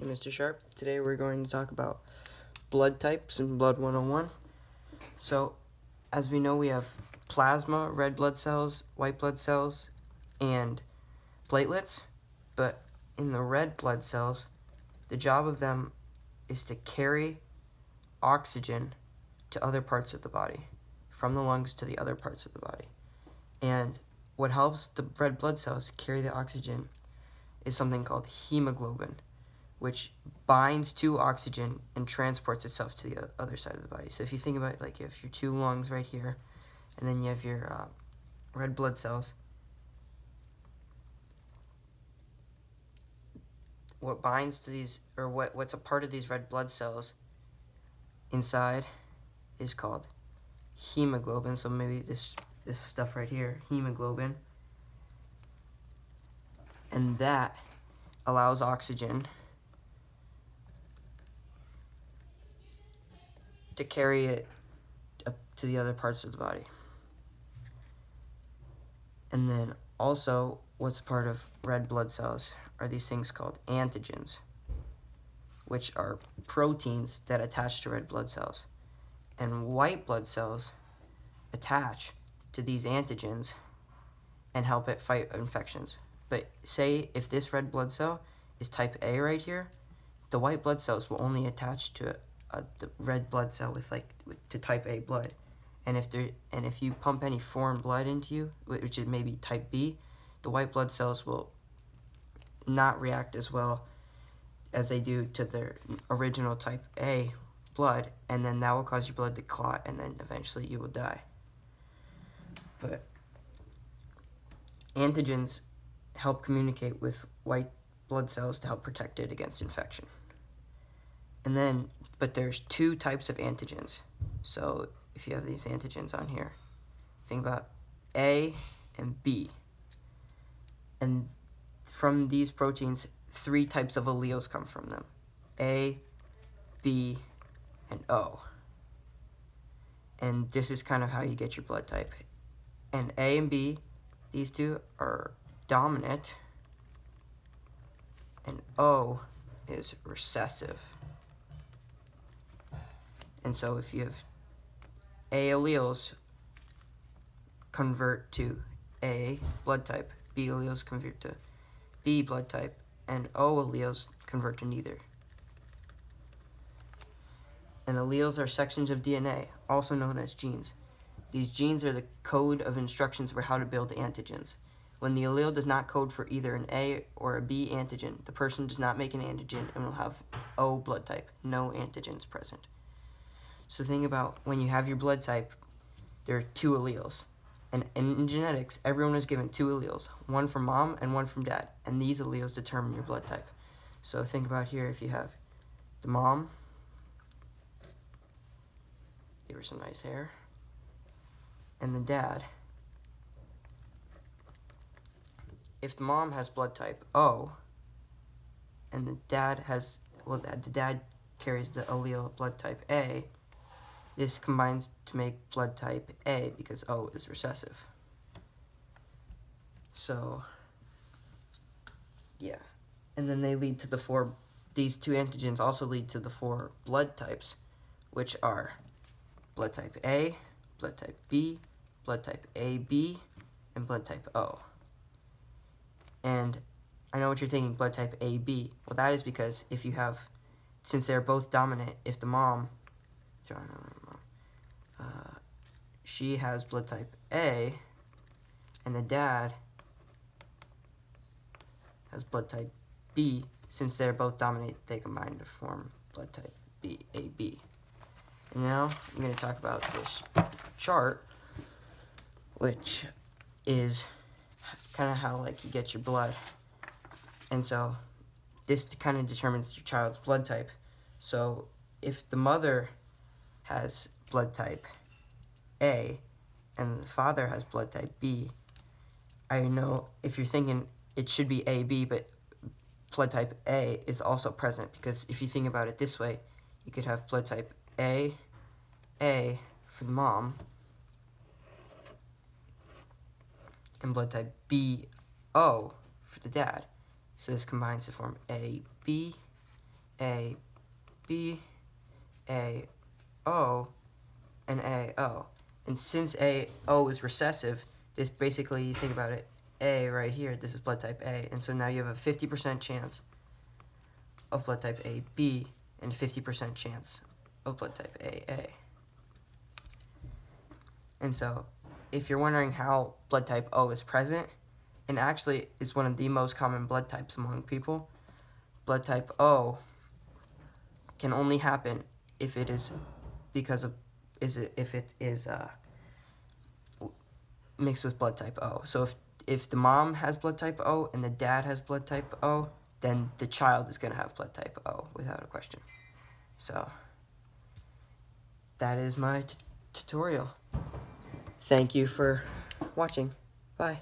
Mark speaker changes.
Speaker 1: Hey, Mr. Sharp. Today we're going to talk about blood types and Blood 101. So, as we know, we have plasma, red blood cells, white blood cells, and platelets. But in the red blood cells, the job of them is to carry oxygen to other parts of the body, from the lungs to the other parts of the body. And what helps the red blood cells carry the oxygen is something called hemoglobin, which binds to oxygen and transports itself to the other side of the body. So if you think about it, like you have your two lungs right here, and then you have your red blood cells. What binds to these, or what's a part of these red blood cells inside is called hemoglobin. So maybe this stuff right here, hemoglobin. And that allows oxygen to carry it up to the other parts of the body. And then also, what's part of red blood cells are these things called antigens, which are proteins that attach to red blood cells. And white blood cells attach to these antigens and help it fight infections. But say if this red blood cell is type A right here, the white blood cells will only attach to the red blood cell to type A blood. And if you pump any foreign blood into you, which is maybe type B, the white blood cells will not react as well as they do to their original type A blood, and then that will cause your blood to clot, and then eventually you will die. But antigens help communicate with white blood cells to help protect it against infection. But there's two types of antigens. So if you have these antigens on here, think about A and B. And from these proteins, three types of alleles come from them: A, B, and O. And this is kind of how you get your blood type. And A and B, these two are dominant, and O is recessive. And so if you have A alleles convert to A blood type, B alleles convert to B blood type, and O alleles convert to neither. And alleles are sections of DNA, also known as genes. These genes are the code of instructions for how to build antigens. When the allele does not code for either an A or a B antigen, the person does not make an antigen and will have O blood type, no antigens present. So think about when you have your blood type, there are two alleles. And in genetics, everyone is given two alleles, one from mom and one from dad. And these alleles determine your blood type. So think about here, if you have the mom, give her some nice hair, and the dad. If the mom has blood type O, and the dad carries the allele blood type A, this combines to make blood type A because O is recessive. So, yeah. And then these two antigens also lead to the four blood types, which are blood type A, blood type B, blood type AB, and blood type O. And I know what you're thinking, blood type AB. Well, that is because since they're both dominant, if the mom, she has blood type A, and the dad has blood type B, since they're both dominant, they combine to form blood type AB. And now I'm going to talk about this chart, which is kind of how you get your blood. And so this kind of determines your child's blood type. So if the mother has blood type A and the father has blood type B, I know if you're thinking it should be AB, but blood type A is also present, because if you think about it this way, you could have blood type A for the mom, and blood type BO for the dad. So this combines to form AB, A, B, A, O, and A, O. And since A, O is recessive, this basically, you think about it, A right here, this is blood type A. And so now you have a 50% chance of blood type AB and 50% chance of blood type AA. And so if you're wondering how blood type O is present, and actually is one of the most common blood types among people, blood type O can only happen if it is because of if it is mixed with blood type O. So if the mom has blood type O and the dad has blood type O, then the child is going to have blood type O without a question. So that is my tutorial. Thank you for watching. Bye.